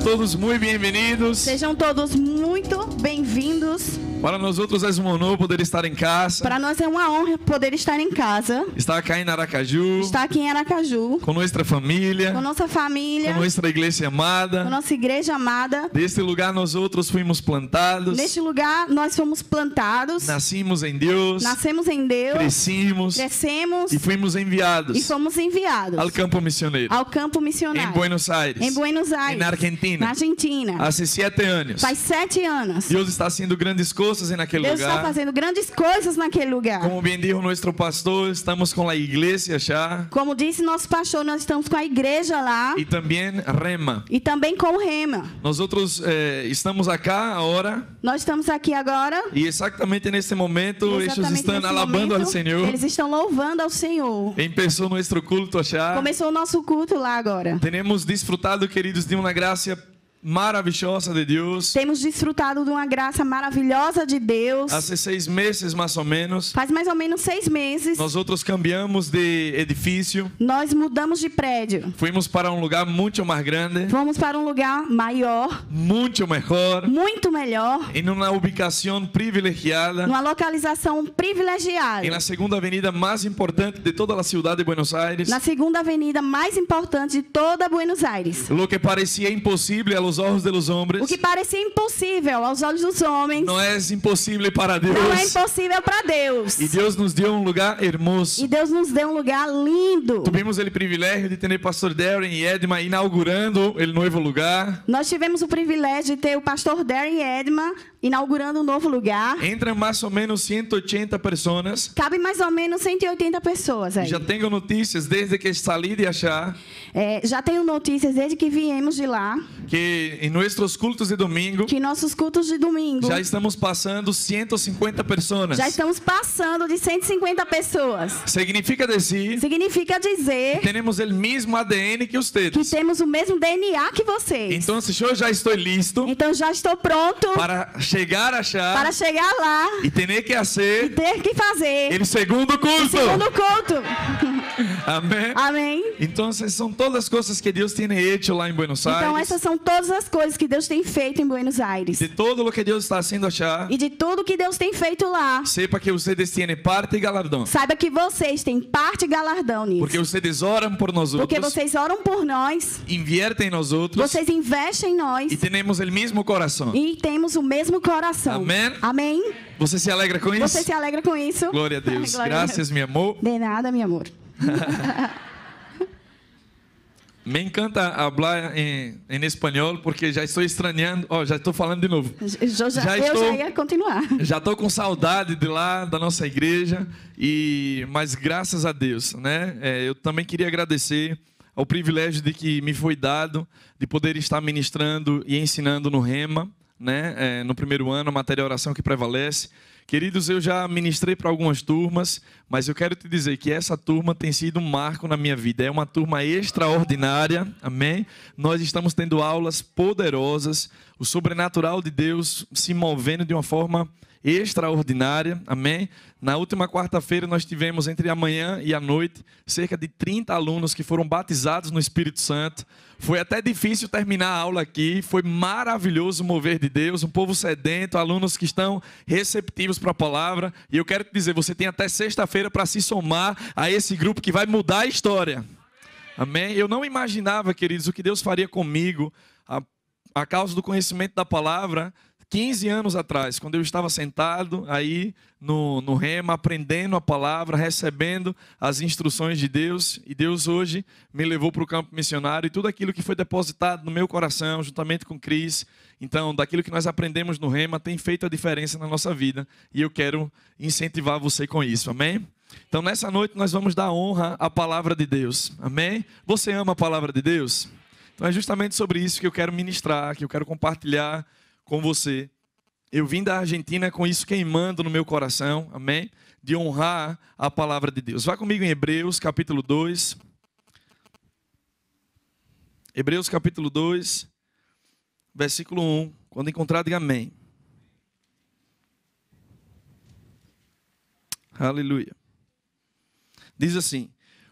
todos muy bienvenidos. Sejam todos muito bem-vindos. Para nosotros es un honor poder estar en casa. Para nós é uma honra poder estar em casa. Estar acá en Aracaju. Estar aqui em Aracaju. Con nuestra familia. Com nossa família. Con nuestra iglesia amada. Com nossa igreja amada. De este lugar nosotros fuimos plantados. Neste lugar nós fomos plantados. Nacimos en Dios. Nascemos em Deus. Crecimos. E fuimos enviados. E fomos enviados. Al campo misionero. Ao campo missionário. En Buenos Aires. Em Buenos Aires. En Argentina. Na Argentina. Hace 7 años. Faz 7 anos. Dios está haciendo grandes cosas en aquel Deus lugar. está fazendo grandes coisas naquele lugar. Como bien dijo nuestro pastor, estamos con la iglesia ya. Como disse nosso pastor, nós estamos com a igreja lá. Y también Rema. E também com o Rema. Nosotros estamos acá ahora. Nós estamos aqui agora. Y exactamente en este momento ellos están alabando al Señor. Eles estão louvando ao Senhor. Empezó nuestro culto allá. Começou o nosso culto lá agora. Tenemos disfrutado, queridos, de una gracia maravillosa de Deus. Temos desfrutado de uma graça maravilhosa de Deus. Hace 6 meses más o menos. Faz mais ou menos 6 meses. Nosotros cambiamos de edificio. Nós mudamos de prédio. Fuimos para un lugar mucho más grande. Vamos para um lugar maior. Mucho mejor. Muito melhor. En una ubicación privilegiada. Numa localização privilegiada. En la segunda avenida más importante de toda la ciudad de Buenos Aires. Na segunda avenida mais importante de toda Buenos Aires. Lo que parecía imposible a los ojos de los hombres. O que parecia impossível aos olhos dos homens. No es imposible para Dios. Não é impossível para Deus. Y Dios nos dio un lugar hermoso. E Deus nos deu um lugar lindo. Tuvimos el privilegio de tener pastor Darren y Edma inaugurando el nuevo lugar. Nós tivemos o privilégio de ter o pastor Darren e Edma inaugurando um novo lugar. Entran más o menos 180 personas. Cabe mais ou menos 180 pessoas aí. Ya tengo noticias desde que salí de allá. Já tenho notícias desde que viemos de lá. Que en nuestros cultos de domingo. Que nossos cultos de domingo. Já estamos passando 150 personas. Já estamos passando de 150 pessoas. Significa dizer. Significa dizer. Que temos o mesmo ADN que vocês. Que temos o mesmo DNA que vocês. Então, eu já estou listo. Então já estou pronto. Para chegar allá. Para chegar lá. E ter que fazer. E ter que fazer. O segundo culto. O segundo culto. Amém. Amém. Então, são todas as coisas que Deus tem feito lá em Buenos Aires. Então, essas são todas as coisas que Deus tem feito em Buenos Aires. De todo o que Deus está fazendo allá. E de tudo que Deus tem feito lá. Sepa que vocês têm parte e galardão. Saiba que vocês têm parte e galardão nisso. Porque vocês oram por nós outros. Porque vocês oram por nós. Inviertem em nós outros. Vocês investem em nós. E temos o mesmo coração. E temos o mesmo coração. Amém. Amém. Você se alegra com isso? Você se alegra com isso? Glória a Deus. Graças, meu amor. De nada, meu amor. Me encanta falar em espanhol porque já estou estranhando. Já estou falando de novo. Eu já ia continuar. Já estou com saudade de lá, da nossa igreja. Mas graças a Deus, né? Eu também queria agradecer ao privilégio de que me foi dado de poder estar ministrando e ensinando no Rema, né? No primeiro ano, a matéria oração que prevalece. Queridos, eu já ministrei para algumas turmas, mas eu quero te dizer que essa turma tem sido um marco na minha vida. É uma turma extraordinária, amém? Nós estamos tendo aulas poderosas, o sobrenatural de Deus se movendo de uma forma extraordinária, amém? Na última quarta-feira nós tivemos entre a manhã e a noite cerca de 30 alunos que foram batizados no Espírito Santo. Foi até difícil terminar a aula aqui, foi maravilhoso o mover de Deus, um povo sedento, alunos que estão receptivos para a palavra. E eu quero te dizer, você tem até sexta-feira para se somar a esse grupo que vai mudar a história. Amém? Eu não imaginava, queridos, o que Deus faria comigo a causa do conhecimento da palavra 15 anos atrás, quando eu estava sentado aí no Rema, aprendendo a palavra, recebendo as instruções de Deus, e Deus hoje me levou para o campo missionário, e tudo aquilo que foi depositado no meu coração, juntamente com Cris, então, daquilo que nós aprendemos no Rema, tem feito a diferença na nossa vida, e eu quero incentivar você com isso, amém? Então, nessa noite, nós vamos dar honra à palavra de Deus, amém? Você ama a palavra de Deus? Então, é justamente sobre isso que eu quero ministrar, que eu quero compartilhar com você. Eu vim da Argentina com isso queimando no meu coração, amém? De honrar a palavra de Deus. Vá comigo em Hebreus capítulo 2. Hebreus capítulo 2, versículo 1. Quando encontrar, diga amém. Aleluia. Diz assim: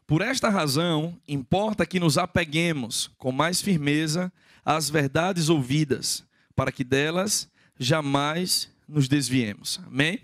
Por esta razão, importa que nos apeguemos com mais firmeza às verdades ouvidas, para que delas jamais nos desviemos. Amém?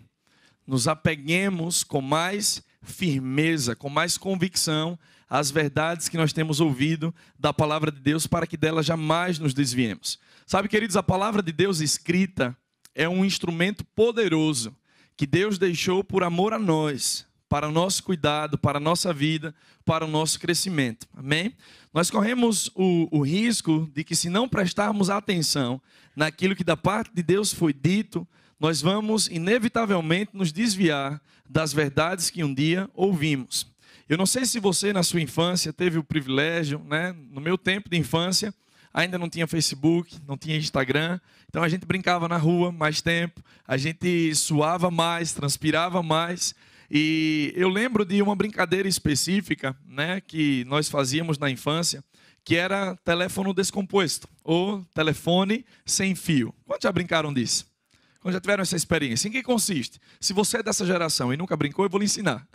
Nos apeguemos com mais firmeza, com mais convicção às verdades que nós temos ouvido da palavra de Deus, para que delas jamais nos desviemos. Sabe, queridos, a palavra de Deus escrita é um instrumento poderoso que Deus deixou por amor a nós, para o nosso cuidado, para a nossa vida, para o nosso crescimento. Amém? Nós corremos o risco de que, se não prestarmos atenção naquilo que da parte de Deus foi dito, nós vamos inevitavelmente nos desviar das verdades que um dia ouvimos. Eu não sei se você, na sua infância, teve o privilégio, né? No meu tempo de infância, ainda não tinha Facebook, não tinha Instagram, então a gente brincava na rua mais tempo, a gente suava mais, transpirava mais. E eu lembro de uma brincadeira específica, né, que nós fazíamos na infância, que era telefone descomposto, ou telefone sem fio. Quantos já brincaram disso? Quando já tiveram essa experiência? Em que consiste? Se você é dessa geração e nunca brincou, eu vou lhe ensinar.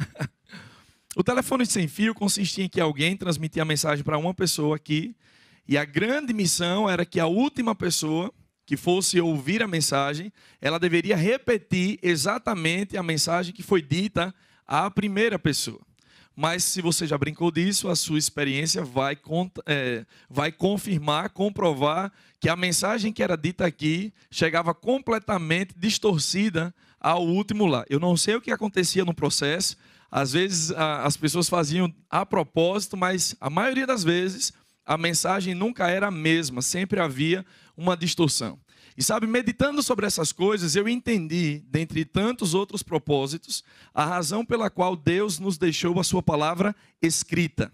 O telefone sem fio consistia em que alguém transmitia a mensagem para uma pessoa aqui, e a grande missão era que a última pessoa que fosse ouvir a mensagem, ela deveria repetir exatamente a mensagem que foi dita à primeira pessoa. Mas se você já brincou disso, a sua experiência vai confirmar, comprovar que a mensagem que era dita aqui chegava completamente distorcida ao último lá. Eu não sei o que acontecia no processo, às vezes as pessoas faziam a propósito, mas a maioria das vezes a mensagem nunca era a mesma, sempre havia uma distorção. E sabe, meditando sobre essas coisas, eu entendi, dentre tantos outros propósitos, a razão pela qual Deus nos deixou a sua palavra escrita.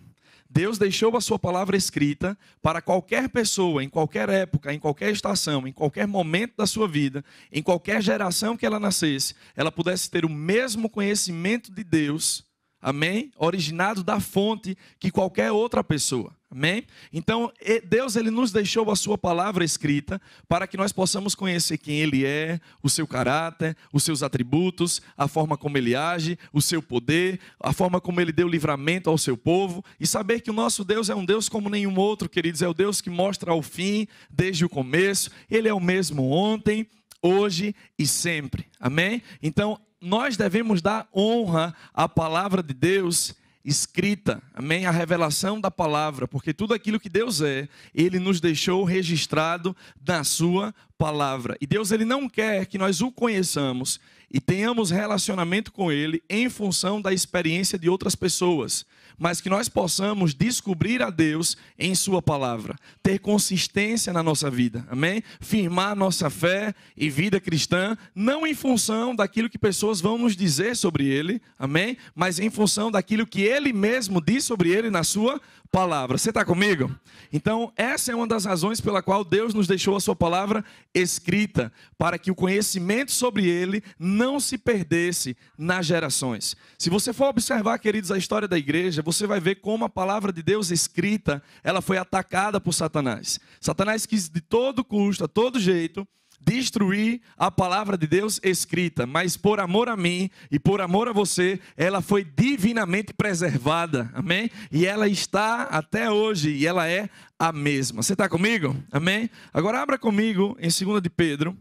Deus deixou a sua palavra escrita para qualquer pessoa, em qualquer época, em qualquer estação, em qualquer momento da sua vida, em qualquer geração que ela nascesse, ela pudesse ter o mesmo conhecimento de Deus, amém? Originado da fonte que qualquer outra pessoa. Amém? Então, Deus ele nos deixou a sua palavra escrita para que nós possamos conhecer quem Ele é, o seu caráter, os seus atributos, a forma como Ele age, o seu poder, a forma como Ele deu livramento ao seu povo, e saber que o nosso Deus é um Deus como nenhum outro, queridos, é o Deus que mostra o fim desde o começo. Ele é o mesmo ontem, hoje e sempre. Amém? Então, nós devemos dar honra à palavra de Deus escrita, amém? A revelação da palavra, porque tudo aquilo que Deus é, Ele nos deixou registrado na sua palavra. E Deus ele não quer que nós o conheçamos e tenhamos relacionamento com Ele em função da experiência de outras pessoas, mas que nós possamos descobrir a Deus em sua palavra, ter consistência na nossa vida, amém? Firmar nossa fé e vida cristã, não em função daquilo que pessoas vão nos dizer sobre Ele, amém? Mas em função daquilo que Ele mesmo diz sobre Ele na sua palavra. Você está comigo? Então, essa é uma das razões pela qual Deus nos deixou a sua palavra escrita, para que o conhecimento sobre Ele não se perdesse nas gerações. Se você for observar, queridos, a história da igreja, você vai ver como a palavra de Deus escrita, ela foi atacada por Satanás. Satanás quis de todo custo, a todo jeito, destruir a palavra de Deus escrita, mas por amor a mim e por amor a você, ela foi divinamente preservada, amém? E ela está até hoje, e ela é a mesma. Você está comigo? Amém? Agora abra comigo em 2 de Pedro,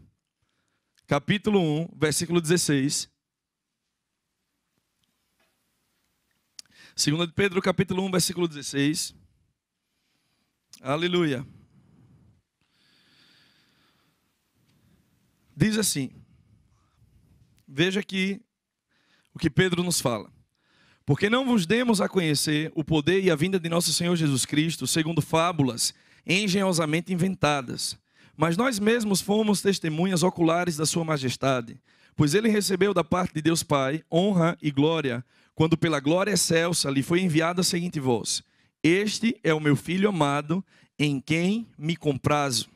capítulo 1, versículo 16. 2 de Pedro, capítulo 1, versículo 16. Aleluia. Diz assim, veja aqui o que Pedro nos fala. Porque não vos demos a conhecer o poder e a vinda de nosso Senhor Jesus Cristo, segundo fábulas engenhosamente inventadas. Mas nós mesmos fomos testemunhas oculares da sua majestade. Pois ele recebeu da parte de Deus Pai honra e glória, quando pela glória excelsa lhe foi enviada a seguinte voz: Este é o meu Filho amado, em quem me comprazo.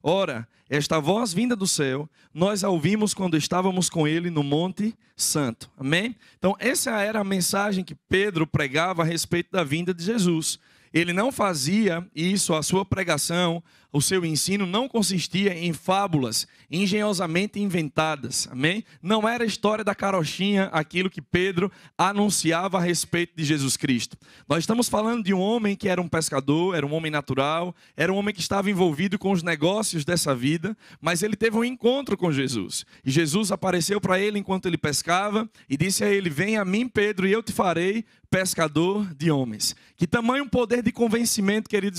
Ora, esta voz vinda do céu, nós a ouvimos quando estávamos com ele no Monte Santo. Amém? Então, essa era a mensagem que Pedro pregava a respeito da vinda de Jesus. Ele não fazia isso, a sua pregação, o seu ensino não consistia em fábulas engenhosamente inventadas, amém? Não era a história da carochinha aquilo que Pedro anunciava a respeito de Jesus Cristo. Nós estamos falando de um homem que era um pescador, era um homem natural, era um homem que estava envolvido com os negócios dessa vida, mas ele teve um encontro com Jesus. E Jesus apareceu para ele enquanto ele pescava e disse a ele: "Vem a mim, Pedro, e eu te farei pescador de homens." Que tamanho poder de convencimento, querido,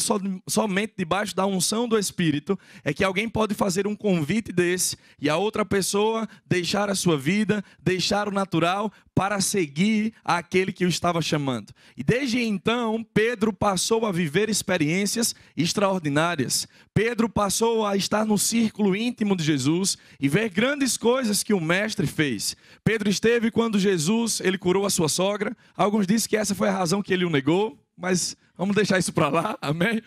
somente debaixo da unção do Espírito, é que alguém pode fazer um convite desse e a outra pessoa deixar a sua vida, deixar o natural para seguir aquele que o estava chamando. E desde então, Pedro passou a viver experiências extraordinárias. Pedro passou a estar no círculo íntimo de Jesus e ver grandes coisas que o Mestre fez. Pedro esteve quando Jesus ele curou a sua sogra. Alguns dizem que essa foi a razão que ele o negou, mas vamos deixar isso para lá, amém?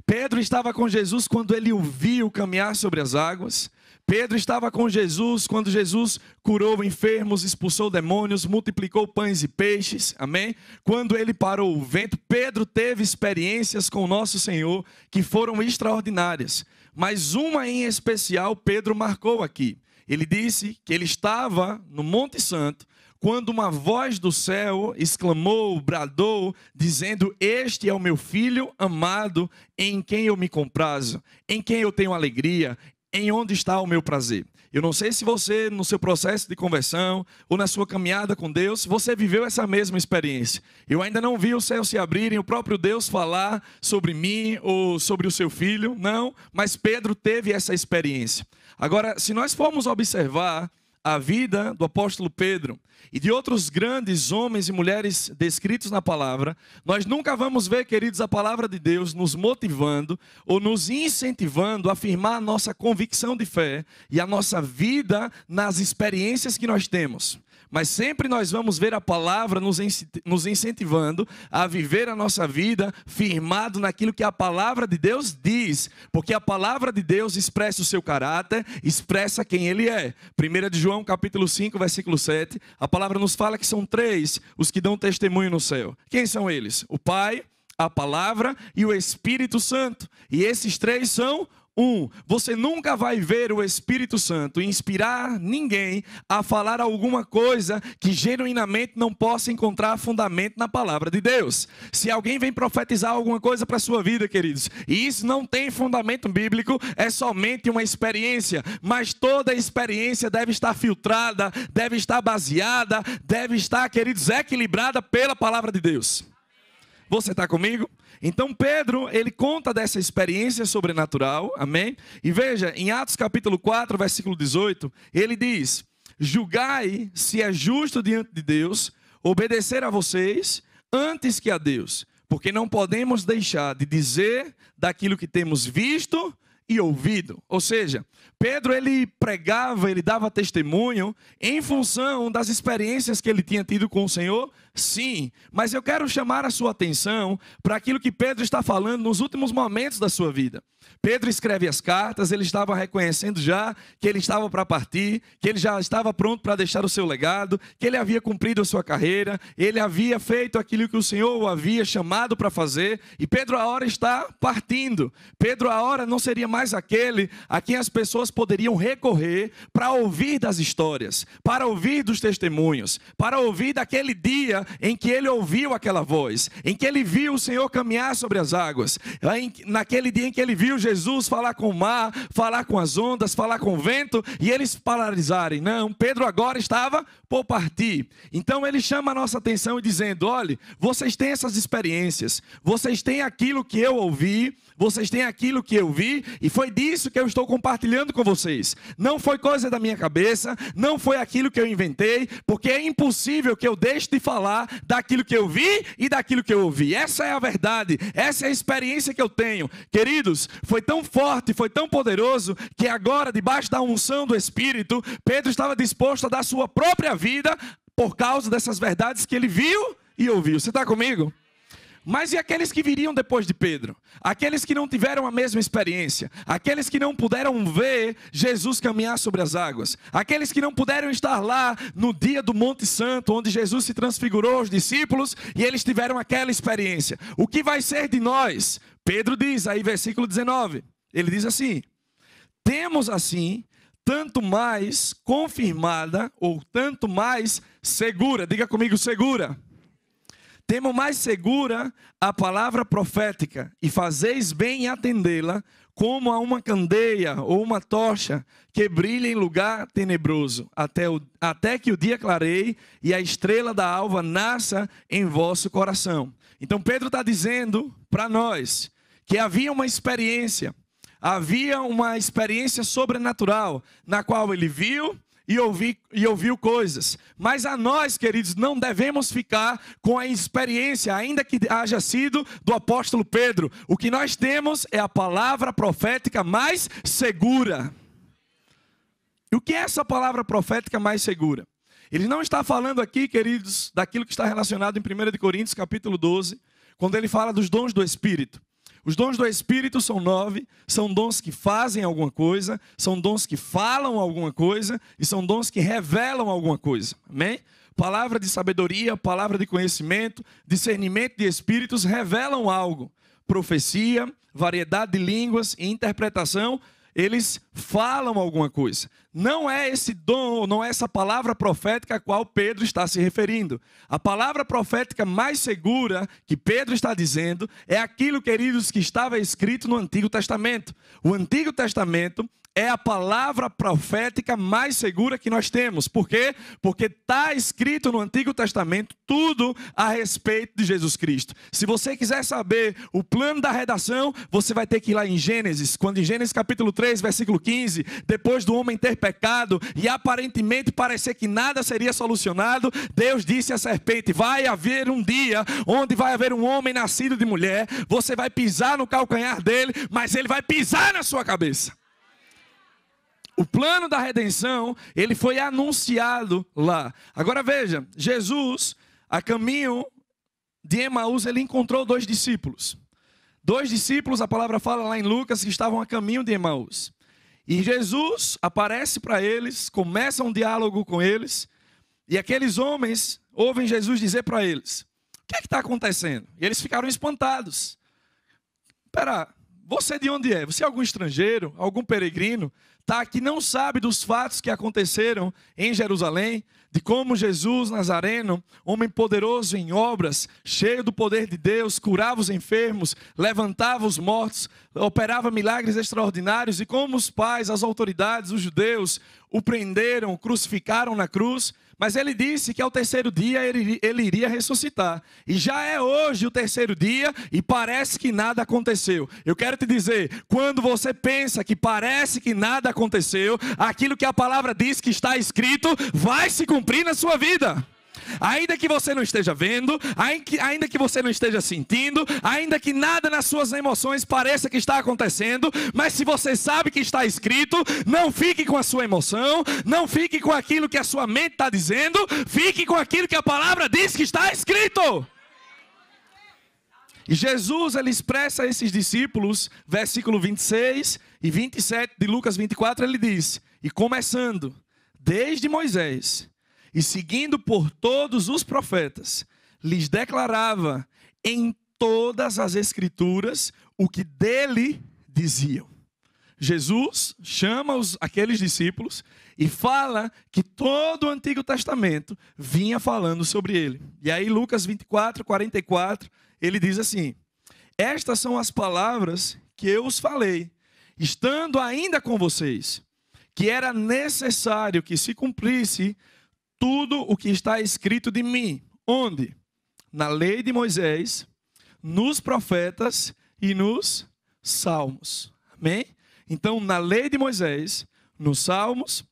Pedro estava com Jesus quando ele o viu caminhar sobre as águas. Pedro estava com Jesus quando Jesus curou enfermos, expulsou demônios, multiplicou pães e peixes, amém? Quando ele parou o vento, Pedro teve experiências com o nosso Senhor que foram extraordinárias. Mas uma em especial Pedro marcou aqui. Ele disse que ele estava no Monte Santo, quando uma voz do céu exclamou, bradou, dizendo: "Este é o meu filho amado, em quem eu me comprazo, em quem eu tenho alegria, em onde está o meu prazer." Eu não sei se você, no seu processo de conversão, ou na sua caminhada com Deus, você viveu essa mesma experiência. Eu ainda não vi o céu se abrirem, o próprio Deus falar sobre mim, ou sobre o seu filho, não. Mas Pedro teve essa experiência. Agora, se nós formos observar a vida do apóstolo Pedro e de outros grandes homens e mulheres descritos na palavra, nós nunca vamos ver, queridos, a palavra de Deus nos motivando ou nos incentivando a afirmar a nossa convicção de fé e a nossa vida nas experiências que nós temos. Mas sempre nós vamos ver a palavra nos incentivando a viver a nossa vida firmado naquilo que a palavra de Deus diz. Porque a palavra de Deus expressa o seu caráter, expressa quem Ele é. 1 de João, capítulo 5, versículo 7, a palavra nos fala que são 3 os que dão testemunho no céu. Quem são eles? O Pai, a palavra e o Espírito Santo. E esses 3 são você nunca vai ver o Espírito Santo inspirar ninguém a falar alguma coisa que genuinamente não possa encontrar fundamento na palavra de Deus. Se alguém vem profetizar alguma coisa para a sua vida, queridos, e isso não tem fundamento bíblico, é somente uma experiência. Mas toda experiência deve estar filtrada, deve estar baseada, deve estar, queridos, equilibrada pela palavra de Deus. Você está comigo? Então Pedro, ele conta dessa experiência sobrenatural, amém? E veja, em Atos capítulo 4, versículo 18, ele diz: "Julgai se é justo diante de Deus obedecer a vocês antes que a Deus, porque não podemos deixar de dizer daquilo que temos visto e ouvido." Ou seja, Pedro ele pregava, ele dava testemunho em função das experiências que ele tinha tido com o Senhor, sim. Mas eu quero chamar a sua atenção para aquilo que Pedro está falando nos últimos momentos da sua vida. Pedro escreve as cartas, ele estava reconhecendo já que ele estava para partir, que ele já estava pronto para deixar o seu legado, que ele havia cumprido a sua carreira, ele havia feito aquilo que o Senhor o havia chamado para fazer, e Pedro a hora está partindo. Pedro a hora não seria mais aquele a quem as pessoas poderiam recorrer para ouvir das histórias, para ouvir dos testemunhos, para ouvir daquele dia em que ele ouviu aquela voz, em que ele viu o Senhor caminhar sobre as águas, naquele dia em que ele viu Jesus falar com o mar, falar com as ondas, falar com o vento, e eles paralisarem. Não, Pedro agora estava por partir. Então ele chama a nossa atenção dizendo: olhe, vocês têm essas experiências, vocês têm aquilo que eu ouvi, vocês têm aquilo que eu vi, e foi disso que eu estou compartilhando com vocês. Não foi coisa da minha cabeça, não foi aquilo que eu inventei, porque é impossível que eu deixe de falar daquilo que eu vi e daquilo que eu ouvi. Essa é a verdade, essa é a experiência que eu tenho. Queridos, foi tão forte, foi tão poderoso, que agora, debaixo da unção do Espírito, Pedro estava disposto a dar sua própria vida por causa dessas verdades que ele viu e ouviu. Você está comigo? Mas e aqueles que viriam depois de Pedro? Aqueles que não tiveram a mesma experiência? Aqueles que não puderam ver Jesus caminhar sobre as águas? Aqueles que não puderam estar lá no dia do Monte Santo, onde Jesus se transfigurou aos discípulos e eles tiveram aquela experiência? O que vai ser de nós? Pedro diz aí, versículo 19: Ele diz assim: temos assim, tanto mais confirmada, ou tanto mais segura, diga comigo, segura. Temos mais segura a palavra profética, e fazeis bem em atendê-la, como a uma candeia ou uma tocha que brilha em lugar tenebroso, até que o dia clareie e a estrela da alva nasça em vosso coração. Então Pedro está dizendo para nós que havia uma experiência sobrenatural, na qual ele viu e ouviu coisas. Mas a nós, queridos, não devemos ficar com a experiência, ainda que haja sido do apóstolo Pedro. O que nós temos é a palavra profética mais segura. E o que é essa palavra profética mais segura? Ele não está falando aqui, queridos, daquilo que está relacionado em 1 Coríntios capítulo 12, quando ele fala dos dons do Espírito. Os dons do Espírito são 9, são dons que fazem alguma coisa, são dons que falam alguma coisa e são dons que revelam alguma coisa. Amém? Palavra de sabedoria, palavra de conhecimento, discernimento de espíritos revelam algo. Profecia, variedade de línguas e interpretação, eles falam alguma coisa. Não é esse dom, não é essa palavra profética a qual Pedro está se referindo. A palavra profética mais segura que Pedro está dizendo é aquilo, queridos, que estava escrito no Antigo Testamento. O Antigo Testamento é a palavra profética mais segura que nós temos. Por quê? Porque está escrito no Antigo Testamento tudo a respeito de Jesus Cristo. Se você quiser saber o plano da redação, você vai ter que ir lá em Gênesis. Quando em Gênesis capítulo 3, versículo 15, depois do homem ter pecado e aparentemente parecer que nada seria solucionado, Deus disse à serpente: vai haver um dia onde vai haver um homem nascido de mulher, você vai pisar no calcanhar dele, mas ele vai pisar na sua cabeça. O plano da redenção, ele foi anunciado lá. Agora veja, Jesus, a caminho de Emaús, ele encontrou 2 discípulos. 2 discípulos, a palavra fala lá em Lucas, que estavam a caminho de Emaús. E Jesus aparece para eles, começa um diálogo com eles, e aqueles homens ouvem Jesus dizer para eles: o que é que está acontecendo? E eles ficaram espantados. Espera, você de onde é? Você é algum estrangeiro, algum peregrino? Que não sabe dos fatos que aconteceram em Jerusalém, de como Jesus Nazareno, homem poderoso em obras, cheio do poder de Deus, curava os enfermos, levantava os mortos, operava milagres extraordinários, e como os pais, as autoridades, os judeus, o prenderam, o crucificaram na cruz. Mas ele disse que ao 3º dia ele iria ressuscitar. E já é hoje o 3º dia e parece que nada aconteceu. Eu quero te dizer, quando você pensa que parece que nada aconteceu, aquilo que a palavra diz que está escrito vai se cumprir na sua vida. Ainda que você não esteja vendo, ainda que você não esteja sentindo, ainda que nada nas suas emoções pareça que está acontecendo, mas se você sabe que está escrito, não fique com a sua emoção, não fique com aquilo que a sua mente está dizendo, fique com aquilo que a palavra diz que está escrito. E Jesus, ele expressa a esses discípulos, versículo 26 e 27 de Lucas 24, ele diz: e começando desde Moisés e seguindo por todos os profetas, lhes declarava em todas as escrituras o que dele diziam. Jesus chama aqueles discípulos e fala que todo o Antigo Testamento vinha falando sobre ele. E aí Lucas 24, 44, ele diz assim: estas são as palavras que eu os falei, estando ainda com vocês, que era necessário que se cumprisse tudo o que está escrito de mim. Onde? Na lei de Moisés, nos profetas e nos salmos. Amém? Então, na lei de Moisés, nos salmos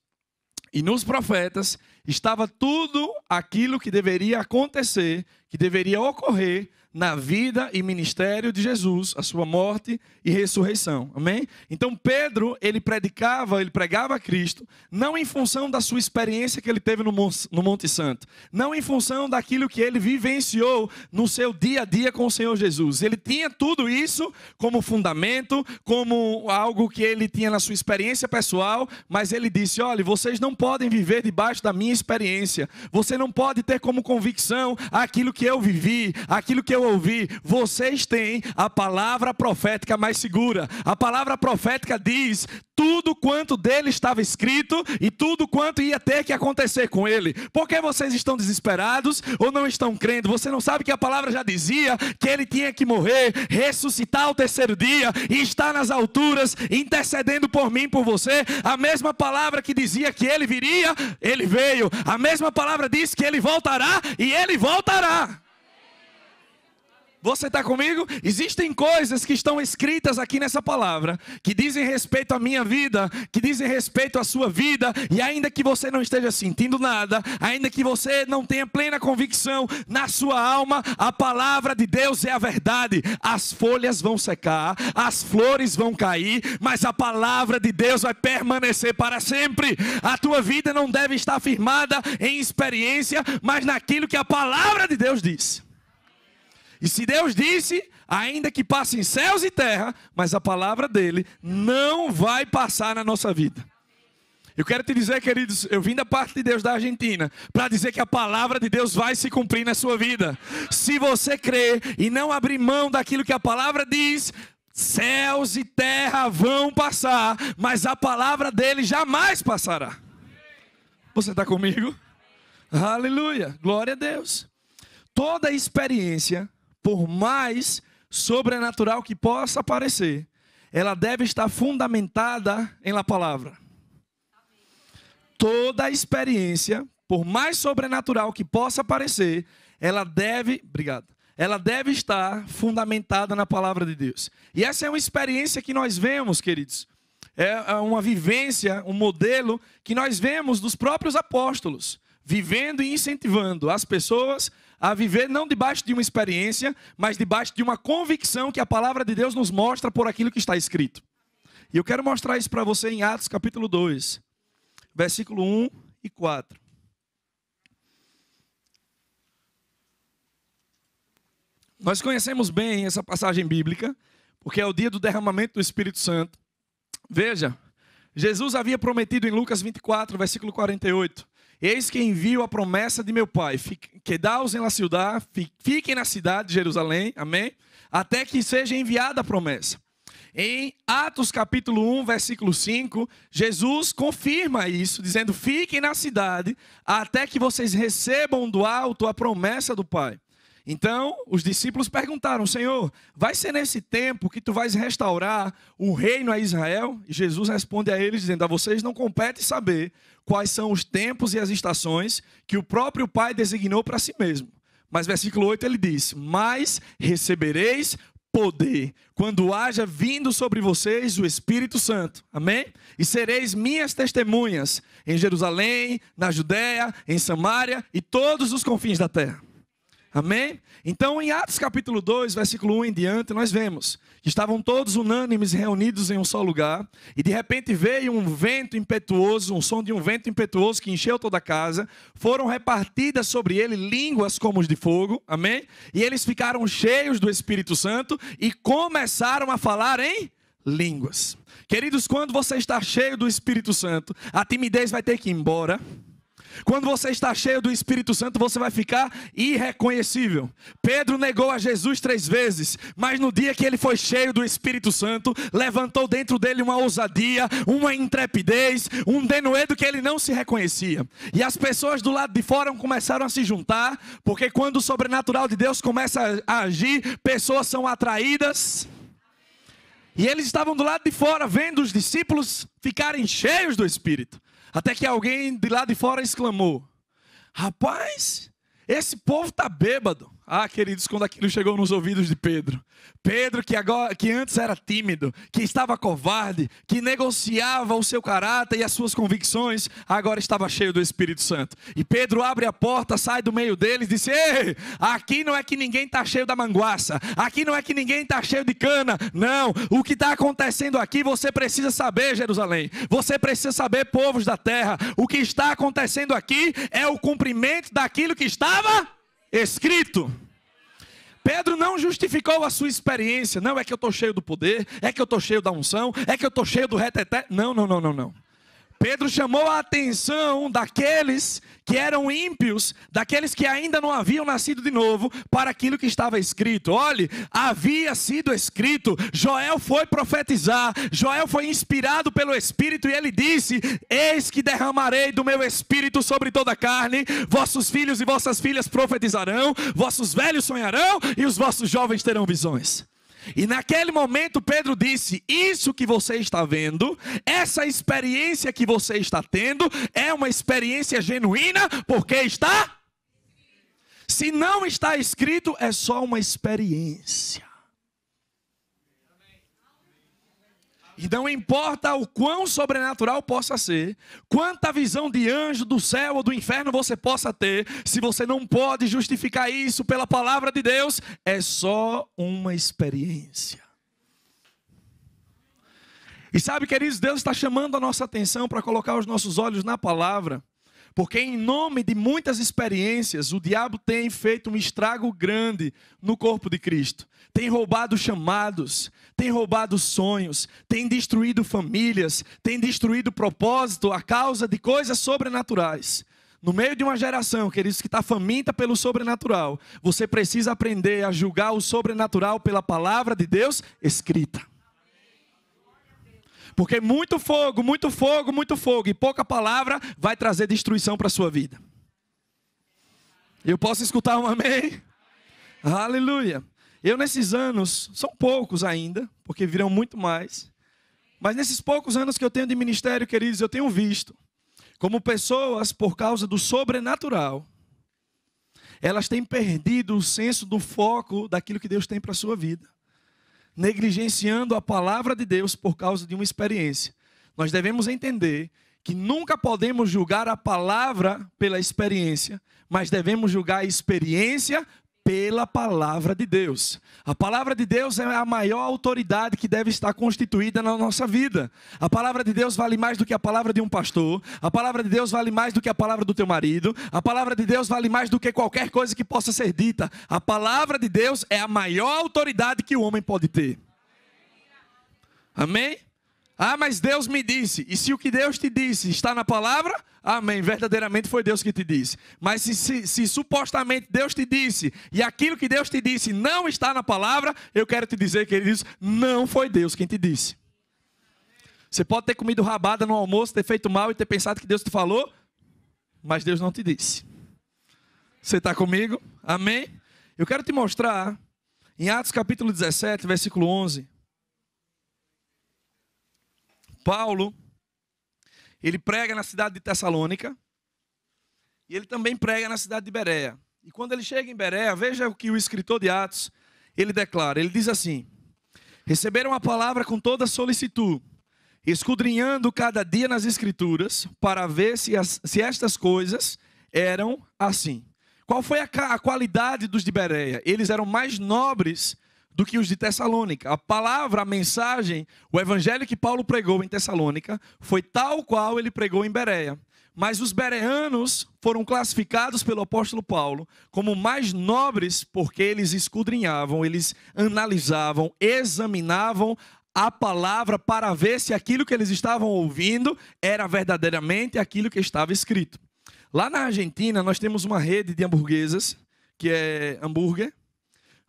e nos profetas, estava tudo aquilo que deveria acontecer, que deveria ocorrer na vida e ministério de Jesus, a sua morte e ressurreição. Amém? Então Pedro, ele pregava a Cristo, não em função da sua experiência que ele teve no Monte Santo, não em função daquilo que ele vivenciou no seu dia a dia com o Senhor Jesus. Ele tinha tudo isso como fundamento, como algo que ele tinha na sua experiência pessoal, mas ele disse: olha, vocês não podem viver debaixo da minha experiência, você não pode ter como convicção aquilo que eu vivi, aquilo que eu eu ouvi: vocês têm a palavra profética mais segura. A palavra profética diz tudo quanto dele estava escrito e tudo quanto ia ter que acontecer com ele. Por que vocês estão desesperados ou não estão crendo? Você não sabe que a palavra já dizia que ele tinha que morrer, ressuscitar ao terceiro dia e estar nas alturas intercedendo por mim, por você? A mesma palavra que dizia que ele viria, ele veio. A mesma palavra diz que ele voltará e ele voltará. Você está comigo? Existem coisas que estão escritas aqui nessa palavra, que dizem respeito à minha vida, que dizem respeito à sua vida, e ainda que você não esteja sentindo nada, ainda que você não tenha plena convicção na sua alma, a palavra de Deus é a verdade. As folhas vão secar, as flores vão cair, mas a palavra de Deus vai permanecer para sempre. A tua vida não deve estar firmada em experiência, mas naquilo que a palavra de Deus diz. E se Deus disse, ainda que passem céus e terra, mas a palavra dele não vai passar na nossa vida. Eu quero te dizer, queridos, eu vim da parte de Deus da Argentina para dizer que a palavra de Deus vai se cumprir na sua vida. Se você crer e não abrir mão daquilo que a palavra diz, céus e terra vão passar, mas a palavra dele jamais passará. Você está comigo? Aleluia, glória a Deus. Toda experiência, por mais sobrenatural que possa parecer, ela deve estar fundamentada em la palavra. Toda experiência, por mais sobrenatural que possa parecer, ela deve estar fundamentada na palavra de Deus. E essa é uma experiência que nós vemos, queridos. É uma vivência, um modelo que nós vemos dos próprios apóstolos, vivendo e incentivando as pessoas a viver não debaixo de uma experiência, mas debaixo de uma convicção que a palavra de Deus nos mostra por aquilo que está escrito. E eu quero mostrar isso para você em Atos capítulo 2, versículo 1 e 4. Nós conhecemos bem essa passagem bíblica, porque é o dia do derramamento do Espírito Santo. Veja, Jesus havia prometido em Lucas 24, versículo 48... Eis que envio a promessa de meu Pai, quedaos em la ciudad, fiquem na cidade de Jerusalém, amém? Até que seja enviada a promessa. Em Atos capítulo 1, versículo 5, Jesus confirma isso, dizendo: fiquem na cidade, até que vocês recebam do alto a promessa do Pai. Então, os discípulos perguntaram: Senhor, vai ser nesse tempo que tu vais restaurar o reino a Israel? E Jesus responde a eles dizendo: a vocês não compete saber quais são os tempos e as estações que o próprio Pai designou para si mesmo. Mas versículo 8 ele diz: mas recebereis poder quando haja vindo sobre vocês o Espírito Santo, amém? E sereis minhas testemunhas em Jerusalém, na Judéia, em Samaria e todos os confins da terra. Amém? Então, em Atos capítulo 2, versículo 1 em diante, nós vemos que estavam todos unânimes reunidos em um só lugar, e de repente veio um vento impetuoso, um som de um vento impetuoso que encheu toda a casa, foram repartidas sobre ele línguas como os de fogo, amém? E eles ficaram cheios do Espírito Santo e começaram a falar em línguas. Queridos, quando você está cheio do Espírito Santo, a timidez vai ter que ir embora. Quando você está cheio do Espírito Santo, você vai ficar irreconhecível. Pedro negou a Jesus 3 vezes, mas no dia que ele foi cheio do Espírito Santo, levantou dentro dele uma ousadia, uma intrepidez, um denuedo que ele não se reconhecia. E as pessoas do lado de fora começaram a se juntar, porque quando o sobrenatural de Deus começa a agir, pessoas são atraídas. E eles estavam do lado de fora, vendo os discípulos ficarem cheios do Espírito. Até que alguém de lá de fora exclamou: rapaz, esse povo está bêbado. Ah, queridos, quando aquilo chegou nos ouvidos de Pedro. Pedro que antes era tímido, que estava covarde, que negociava o seu caráter e as suas convicções, agora estava cheio do Espírito Santo. E Pedro abre a porta, sai do meio deles e diz: ei, aqui não é que ninguém está cheio da manguaça, aqui não é que ninguém está cheio de cana, não. O que está acontecendo aqui você precisa saber, Jerusalém. Você precisa saber, povos da terra. O que está acontecendo aqui é o cumprimento daquilo que estava escrito. Pedro não justificou a sua experiência. Não é que eu estou cheio do poder, é que eu estou cheio da unção, é que eu estou cheio do reteté. Não. Pedro chamou a atenção daqueles que eram ímpios, daqueles que ainda não haviam nascido de novo, para aquilo que estava escrito. Olhe, havia sido escrito, Joel foi profetizar, Joel foi inspirado pelo Espírito e ele disse: eis que derramarei do meu Espírito sobre toda a carne, vossos filhos e vossas filhas profetizarão, vossos velhos sonharão e os vossos jovens terão visões. E naquele momento Pedro disse: isso que você está vendo, essa experiência que você está tendo, é uma experiência genuína, porque está. Se não está escrito, é só uma experiência. E não importa o quão sobrenatural possa ser, quanta visão de anjo, do céu ou do inferno você possa ter, se você não pode justificar isso pela palavra de Deus, é só uma experiência. E sabe, queridos, Deus está chamando a nossa atenção para colocar os nossos olhos na palavra, porque em nome de muitas experiências, o diabo tem feito um estrago grande no corpo de Cristo. Tem roubado chamados, tem roubado sonhos, tem destruído famílias, tem destruído propósito a causa de coisas sobrenaturais. No meio de uma geração, queridos, que está faminta pelo sobrenatural, você precisa aprender a julgar o sobrenatural pela palavra de Deus escrita. Porque muito fogo, muito fogo, muito fogo e pouca palavra vai trazer destruição para a sua vida. Eu posso escutar um amém? Aleluia. Eu nesses anos, são poucos ainda, porque virão muito mais. Mas nesses poucos anos que eu tenho de ministério, queridos, eu tenho visto como pessoas, por causa do sobrenatural, elas têm perdido o senso do foco daquilo que Deus tem para a sua vida, negligenciando a palavra de Deus por causa de uma experiência. Nós devemos entender que nunca podemos julgar a palavra pela experiência, mas devemos julgar a experiência pela palavra de Deus. A palavra de Deus é a maior autoridade que deve estar constituída na nossa vida. A palavra de Deus vale mais do que a palavra de um pastor. A palavra de Deus vale mais do que a palavra do teu marido. A palavra de Deus vale mais do que qualquer coisa que possa ser dita. A palavra de Deus é a maior autoridade que o homem pode ter. Amém? Ah, mas Deus me disse. E se o que Deus te disse está na palavra? Amém, verdadeiramente foi Deus que te disse. Mas se supostamente Deus te disse e aquilo que Deus te disse não está na palavra, eu quero te dizer, queridos, não foi Deus quem te disse. Você pode ter comido rabada no almoço, ter feito mal e ter pensado que Deus te falou, mas Deus não te disse. Você está comigo? Amém? Eu quero te mostrar em Atos capítulo 17, versículo 11. Paulo, ele prega na cidade de Tessalônica e ele também prega na cidade de Bereia. E quando ele chega em Bereia, veja o que o escritor de Atos, ele declara. Ele diz assim: receberam a palavra com toda solicitude, escudrinhando cada dia nas escrituras, para ver se estas coisas eram assim. Qual foi a qualidade dos de Bereia? Eles eram mais nobres do que os de Tessalônica. A palavra, a mensagem, o evangelho que Paulo pregou em Tessalônica foi tal qual ele pregou em Bereia. Mas os bereanos foram classificados pelo apóstolo Paulo como mais nobres porque eles escudrinhavam, eles analisavam, examinavam a palavra para ver se aquilo que eles estavam ouvindo era verdadeiramente aquilo que estava escrito. Lá na Argentina nós temos uma rede de hamburguesas, que é hambúrguer,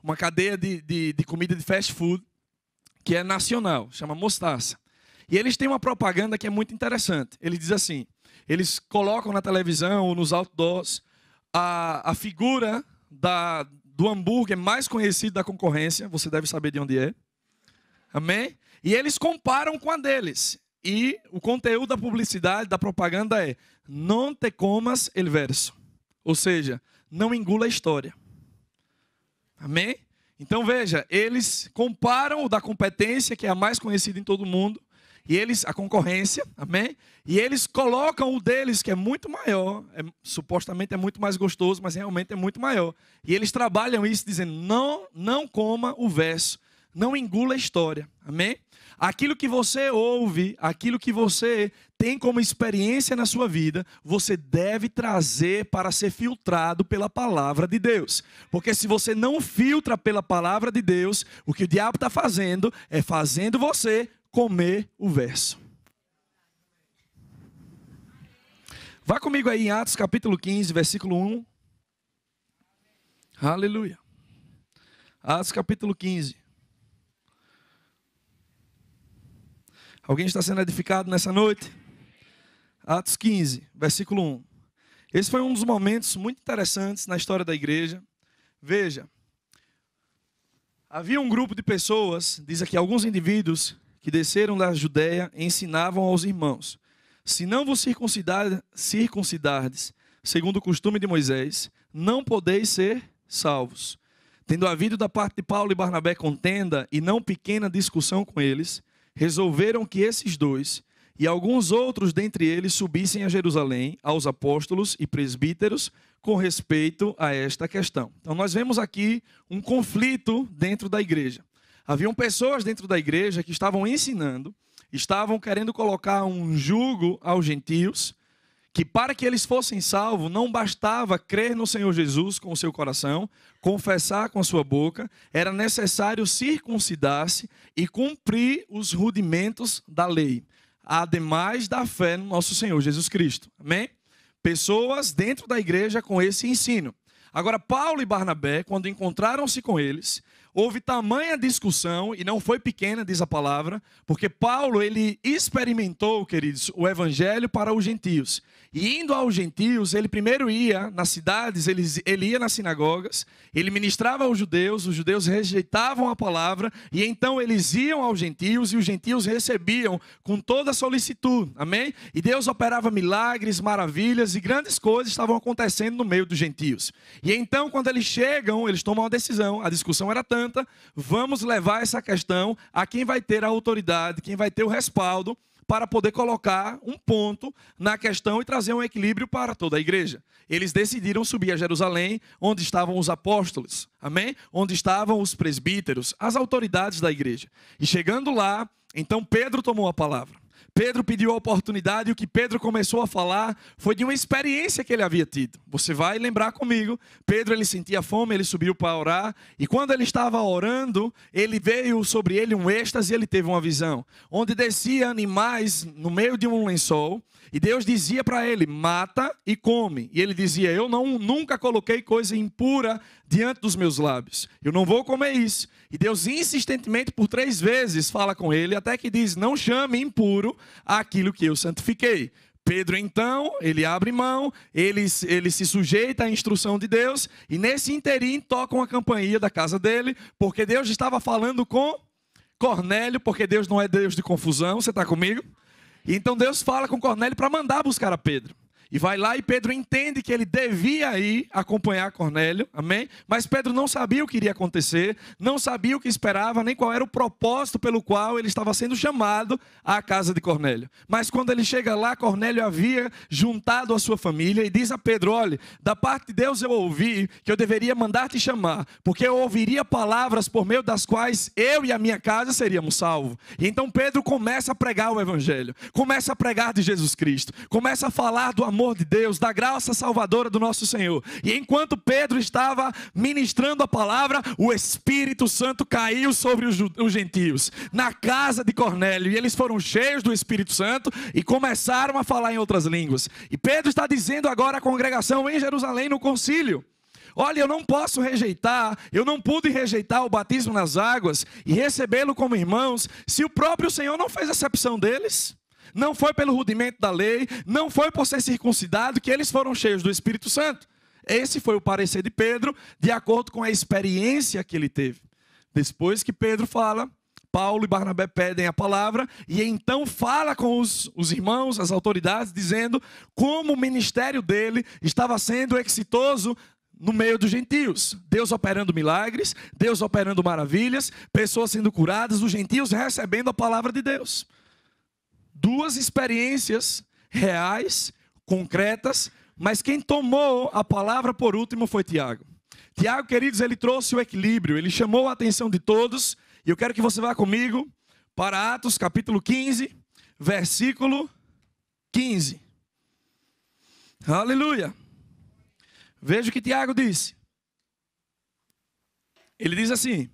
uma cadeia de comida de fast food, que é nacional, chama Mostaça. E eles têm uma propaganda que é muito interessante. Ele diz assim, eles colocam na televisão ou nos outdoors a figura do hambúrguer mais conhecido da concorrência, você deve saber de onde é. Amém? E eles comparam com a deles. E o conteúdo da publicidade, da propaganda é: não te comas el verso. Ou seja, não engula a história. Amém? Então veja, eles comparam o da competência, que é a mais conhecida em todo o mundo, e eles, a concorrência, amém? E eles colocam o deles, que é muito maior, supostamente é muito mais gostoso, mas realmente é muito maior. E eles trabalham isso dizendo: não coma o verso, não engula a história, amém? Aquilo que você ouve, aquilo que você tem como experiência na sua vida, você deve trazer para ser filtrado pela palavra de Deus. Porque se você não filtra pela palavra de Deus, o que o diabo está fazendo é fazendo você comer o verso. Vá comigo aí em Atos capítulo 15, versículo 1. Aleluia. Atos capítulo 15. Alguém está sendo edificado nessa noite? Atos 15, versículo 1. Esse foi um dos momentos muito interessantes na história da igreja. Veja, havia um grupo de pessoas, diz aqui, alguns indivíduos que desceram da Judeia e ensinavam aos irmãos: se não vos circuncidardes, segundo o costume de Moisés, não podeis ser salvos. Tendo havido da parte de Paulo e Barnabé contenda e não pequena discussão com eles, resolveram que esses dois e alguns outros dentre eles subissem a Jerusalém aos apóstolos e presbíteros com respeito a esta questão. Então nós vemos aqui um conflito dentro da igreja. Haviam pessoas dentro da igreja que estavam ensinando, estavam querendo colocar um jugo aos gentios, que para que eles fossem salvos, não bastava crer no Senhor Jesus com o seu coração, confessar com a sua boca, era necessário circuncidar-se e cumprir os rudimentos da lei, ademais da fé no nosso Senhor Jesus Cristo. Amém? Pessoas dentro da igreja com esse ensino. Agora, Paulo e Barnabé, quando encontraram-se com eles, houve tamanha discussão, e não foi pequena, diz a palavra, porque Paulo, ele experimentou, queridos, o evangelho para os gentios. E indo aos gentios, ele primeiro ia nas cidades, ele ia nas sinagogas, ele ministrava aos judeus, os judeus rejeitavam a palavra, e então eles iam aos gentios, e os gentios recebiam com toda solicitude, amém? E Deus operava milagres, maravilhas, e grandes coisas estavam acontecendo no meio dos gentios. E então, quando eles chegam, eles tomam uma decisão, a discussão era tanta: vamos levar essa questão a quem vai ter a autoridade, quem vai ter o respaldo, para poder colocar um ponto na questão e trazer um equilíbrio para toda a igreja. Eles decidiram subir a Jerusalém, onde estavam os apóstolos, amém? Onde estavam os presbíteros, as autoridades da igreja. E chegando lá, então Pedro tomou a palavra. Pedro pediu a oportunidade, e o que Pedro começou a falar foi de uma experiência que ele havia tido. Você vai lembrar comigo, Pedro, ele sentia fome, ele subiu para orar, e quando ele estava orando, ele veio sobre ele um êxtase, e ele teve uma visão, onde descia animais no meio de um lençol, e Deus dizia para ele: mata e come. E ele dizia: eu nunca coloquei coisa impura diante dos meus lábios, eu não vou comer isso. E Deus insistentemente por 3 vezes fala com ele, até que diz: não chame impuro aquilo que eu santifiquei. Pedro então, ele abre mão, ele se sujeita à instrução de Deus, e nesse interim toca uma campainha da casa dele, porque Deus estava falando com Cornélio, porque Deus não é Deus de confusão. Você está comigo? E então Deus fala com Cornélio para mandar buscar a Pedro. E vai lá, e Pedro entende que ele devia ir acompanhar Cornélio, amém? Mas Pedro não sabia o que iria acontecer, não sabia o que esperava, nem qual era o propósito pelo qual ele estava sendo chamado à casa de Cornélio. Mas quando ele chega lá, Cornélio havia juntado a sua família e diz a Pedro: olha, da parte de Deus eu ouvi que eu deveria mandar te chamar, porque eu ouviria palavras por meio das quais eu e a minha casa seríamos salvos. E então Pedro começa a pregar o evangelho, começa a pregar de Jesus Cristo, começa a falar do amor de Deus, da graça salvadora do nosso Senhor. E enquanto Pedro estava ministrando a palavra, o Espírito Santo caiu sobre os gentios, na casa de Cornélio, e eles foram cheios do Espírito Santo e começaram a falar em outras línguas. E Pedro está dizendo agora à congregação em Jerusalém, no concílio: olha, eu não posso rejeitar, eu não pude rejeitar o batismo nas águas e recebê-lo como irmãos, se o próprio Senhor não fez acepção deles. Não foi pelo rudimento da lei, não foi por ser circuncidado que eles foram cheios do Espírito Santo. Esse foi o parecer de Pedro, de acordo com a experiência que ele teve. Depois que Pedro fala, Paulo e Barnabé pedem a palavra, e então fala com os irmãos, as autoridades, dizendo como o ministério dele estava sendo exitoso no meio dos gentios. Deus operando milagres, Deus operando maravilhas, pessoas sendo curadas, os gentios recebendo a palavra de Deus. 2 experiências reais, concretas, mas quem tomou a palavra por último foi Tiago. Tiago, queridos, ele trouxe o equilíbrio, ele chamou a atenção de todos, e eu quero que você vá comigo para Atos capítulo 15, versículo 15. Aleluia! Veja o que Tiago disse. Ele diz assim: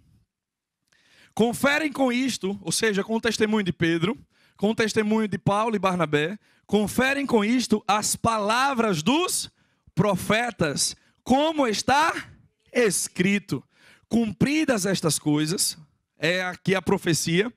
conferem com isto, ou seja, com o testemunho de Pedro, com o testemunho de Paulo e Barnabé, conferem com isto as palavras dos profetas, como está escrito. Cumpridas estas coisas, é aqui a profecia,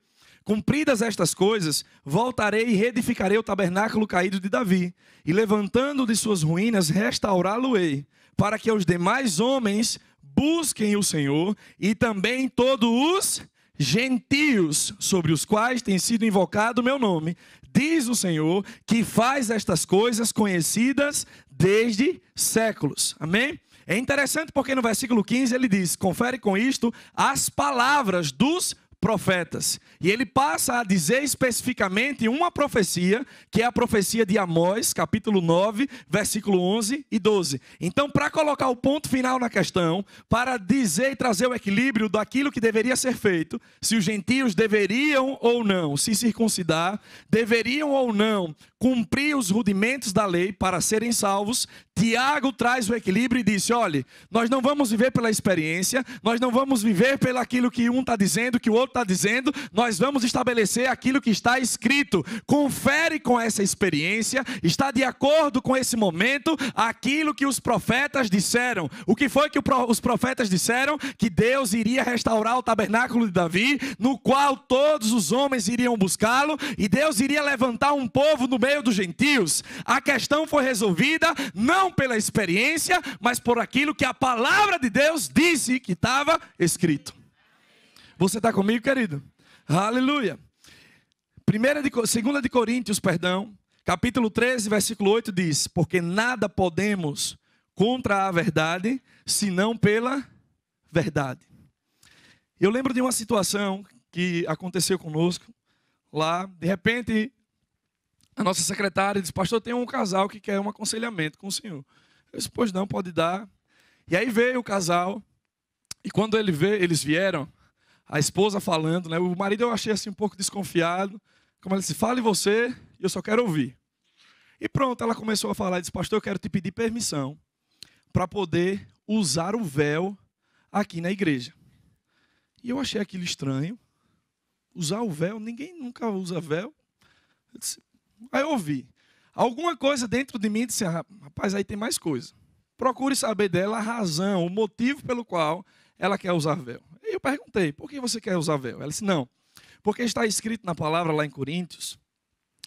cumpridas estas coisas, voltarei e reedificarei o tabernáculo caído de Davi, e levantando de suas ruínas, restaurá-lo-ei, para que os demais homens busquem o Senhor, e também todos os gentios sobre os quais tem sido invocado o meu nome, diz o Senhor, que faz estas coisas conhecidas desde séculos. Amém? É interessante porque no versículo 15 ele diz, confere com isto as palavras dos profetas. E ele passa a dizer especificamente uma profecia, que é a profecia de Amós, capítulo 9, versículo 11 e 12. Então, para colocar o ponto final na questão, para dizer e trazer o equilíbrio daquilo que deveria ser feito, se os gentios deveriam ou não se circuncidar, deveriam ou não cumprir os rudimentos da lei para serem salvos, Tiago traz o equilíbrio e disse, olha, nós não vamos viver pela experiência, nós não vamos viver pelo aquilo que um está dizendo, que o outro está dizendo, nós vamos estabelecer aquilo que está escrito. Confere com essa experiência, está de acordo com esse momento, aquilo que os profetas disseram. O que foi que os profetas disseram? Que Deus iria restaurar o tabernáculo de Davi, no qual todos os homens iriam buscá-lo, e Deus iria levantar um povo no meio dos gentios. A questão foi resolvida, não pela experiência, mas por aquilo que a palavra de Deus disse que estava escrito. Você está comigo, querido? Aleluia. 2 de Coríntios, capítulo 13, versículo 8 diz, porque nada podemos contra a verdade, senão pela verdade. Eu lembro de uma situação que aconteceu conosco lá, de repente, a nossa secretária disse, pastor, tem um casal que quer um aconselhamento com o senhor. Eu disse, pois não, pode dar. E aí veio o casal, e quando eles vieram, a esposa falando, né? O marido eu achei assim um pouco desconfiado. Como ela disse, fale você, eu só quero ouvir. E pronto, ela começou a falar e disse, pastor, eu quero te pedir permissão para poder usar o véu aqui na igreja. E eu achei aquilo estranho. Usar o véu, ninguém nunca usa véu. Eu disse, aí eu ouvi. Alguma coisa dentro de mim disse, rapaz, aí tem mais coisa. Procure saber dela a razão, o motivo pelo qual ela quer usar véu. E eu perguntei, por que você quer usar véu? Ela disse, não, porque está escrito na palavra lá em Coríntios,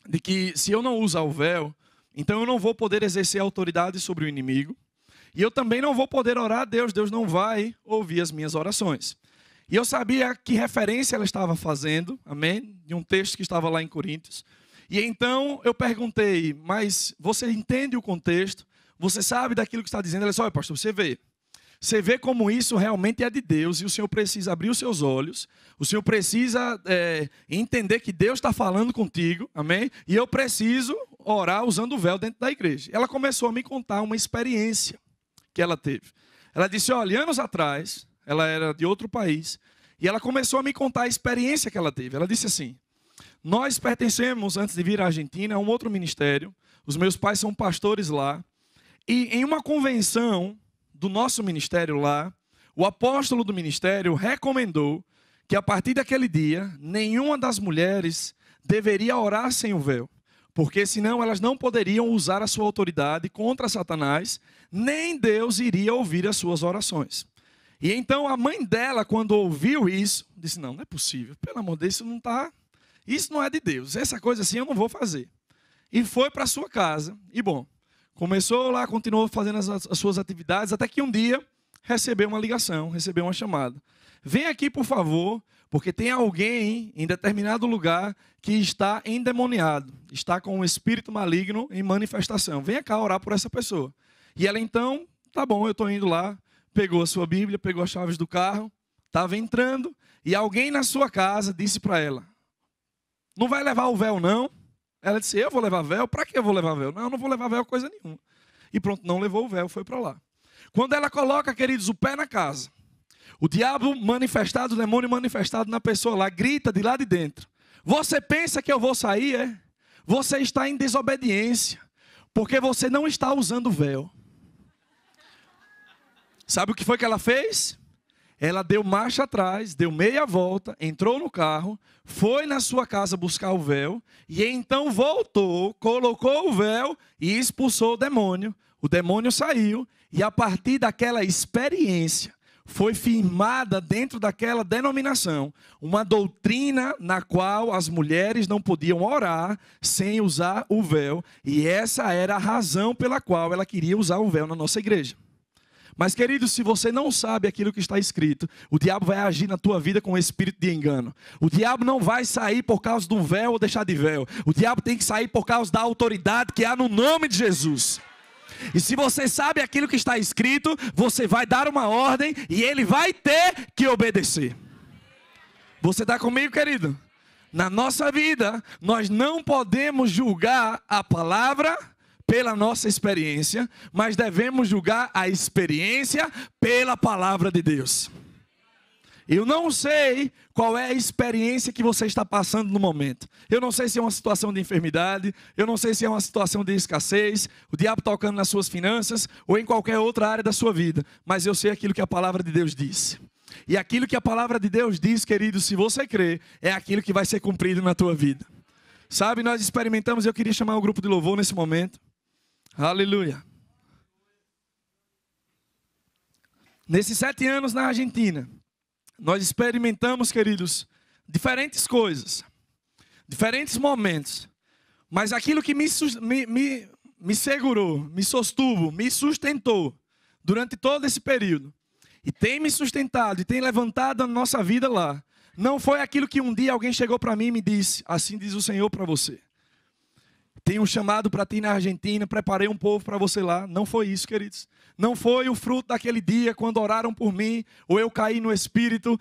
de que se eu não usar o véu, então eu não vou poder exercer autoridade sobre o inimigo, e eu também não vou poder orar a Deus, Deus não vai ouvir as minhas orações. E eu sabia que referência ela estava fazendo, amém? De um texto que estava lá em Coríntios. E então eu perguntei, mas você entende o contexto? Você sabe daquilo que está dizendo? Ela disse, olha pastor, você vê como isso realmente é de Deus, e o Senhor precisa abrir os seus olhos, o Senhor precisa entender que Deus está falando contigo, amém? E eu preciso orar usando o véu dentro da igreja. Ela começou a me contar uma experiência que ela teve. Ela disse, olha, anos atrás, ela era de outro país, e ela começou a me contar a experiência que ela teve. Ela disse assim, nós pertencemos, antes de vir à Argentina, a um outro ministério, os meus pais são pastores lá, e em uma convenção do nosso ministério lá, o apóstolo do ministério recomendou que a partir daquele dia, nenhuma das mulheres deveria orar sem o véu, porque senão elas não poderiam usar a sua autoridade contra Satanás, nem Deus iria ouvir as suas orações. E então a mãe dela, quando ouviu isso, disse, não é possível, pelo amor de Deus, isso não é de Deus, essa coisa assim eu não vou fazer. E foi para a sua casa, e bom, começou lá, continuou fazendo as suas atividades, até que um dia recebeu uma ligação, recebeu uma chamada. Vem aqui, por favor, porque tem alguém em determinado lugar que está endemoniado, está com um espírito maligno em manifestação. Venha cá orar por essa pessoa. E ela então, tá bom, eu estou indo lá, pegou a sua Bíblia, pegou as chaves do carro, estava entrando, e alguém na sua casa disse para ela, não vai levar o véu não? Ela disse, eu vou levar véu? Para que eu vou levar véu? Não, eu não vou levar véu coisa nenhuma. E pronto, não levou o véu, foi para lá. Quando ela coloca, queridos, o pé na casa, o diabo manifestado, o demônio manifestado na pessoa lá, grita de lá de dentro. Você pensa que eu vou sair, é? Você está em desobediência, porque você não está usando o véu. Sabe o que foi que ela fez? ela deu marcha atrás, deu meia volta, entrou no carro, foi na sua casa buscar o véu, e então voltou, colocou o véu e expulsou o demônio. O demônio saiu, e a partir daquela experiência, foi firmada dentro daquela denominação uma doutrina na qual as mulheres não podiam orar sem usar o véu, e essa era a razão pela qual ela queria usar o véu na nossa igreja. Mas, querido, se você não sabe aquilo que está escrito, o diabo vai agir na tua vida com um espírito de engano. O diabo não vai sair por causa de um véu ou deixar de véu. O diabo tem que sair por causa da autoridade que há no nome de Jesus. E se você sabe aquilo que está escrito, você vai dar uma ordem e ele vai ter que obedecer. Você está comigo, querido? Na nossa vida, nós não podemos julgar a palavra pela nossa experiência, mas devemos julgar a experiência pela palavra de Deus. Eu não sei qual é a experiência que você está passando no momento. Eu não sei se é uma situação de enfermidade, eu não sei se é uma situação de escassez, o diabo tocando nas suas finanças ou em qualquer outra área da sua vida, mas eu sei aquilo que a palavra de Deus diz. E aquilo que a palavra de Deus diz, querido, se você crer, é aquilo que vai ser cumprido na tua vida. Sabe, nós experimentamos, eu queria chamar o grupo de louvor nesse momento. Aleluia. Nesses 7 anos na Argentina, nós experimentamos, queridos, diferentes coisas, diferentes momentos. Mas aquilo que me segurou, me sostuvo, me sustentou durante todo esse período, e tem me sustentado e tem levantado a nossa vida lá, não foi aquilo que um dia alguém chegou para mim e me disse: assim diz o Senhor para você. Tenho um chamado para ti na Argentina, preparei um povo para você lá. Não foi isso, queridos. Não foi o fruto daquele dia quando oraram por mim, ou eu caí no espírito,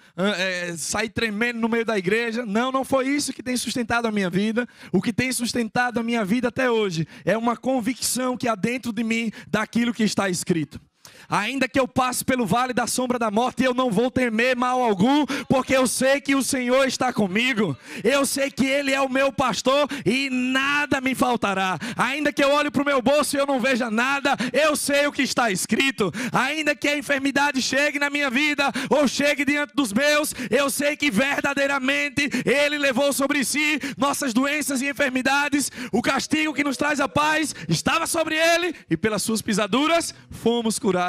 saí tremendo no meio da igreja. Não, não foi isso que tem sustentado a minha vida. O que tem sustentado a minha vida até hoje é uma convicção que há dentro de mim daquilo que está escrito. Ainda que eu passe pelo vale da sombra da morte, eu não vou temer mal algum, porque eu sei que o Senhor está comigo. Eu sei que Ele é o meu pastor e nada me faltará. Ainda que eu olhe para o meu bolso e eu não veja nada, eu sei o que está escrito. Ainda que a enfermidade chegue na minha vida ou chegue diante dos meus, eu sei que verdadeiramente Ele levou sobre si nossas doenças e enfermidades. O castigo que nos traz a paz estava sobre Ele, e pelas suas pisaduras fomos curados.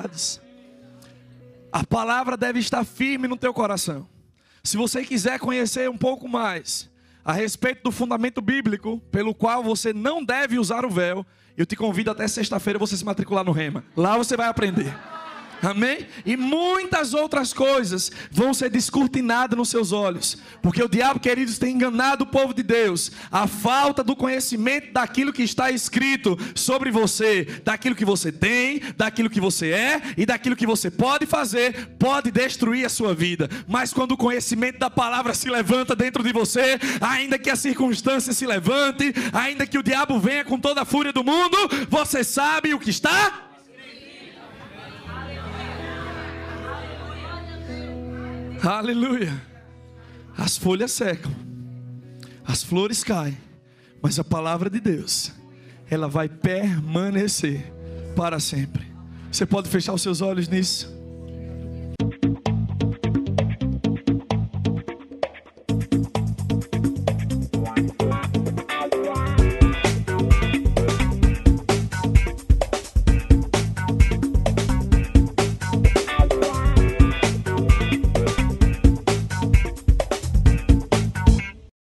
A palavra deve estar firme no teu coração. Se você quiser conhecer um pouco mais a respeito do fundamento bíblico pelo qual você não deve usar o véu, eu te convido até sexta-feira você se matricular no Rema. Lá você vai aprender. Amém? E muitas outras coisas vão ser descortinadas nos seus olhos, porque o diabo, queridos, tem enganado o povo de Deus. A falta do conhecimento daquilo que está escrito sobre você, daquilo que você tem, daquilo que você é e daquilo que você pode fazer, pode destruir a sua vida. Mas quando o conhecimento da palavra se levanta dentro de você, ainda que a circunstância se levante, ainda que o diabo venha com toda a fúria do mundo, você sabe o que está. Aleluia. As folhas secam, as flores caem, mas a palavra de Deus, ela vai permanecer para sempre. Você pode fechar os seus olhos nisso?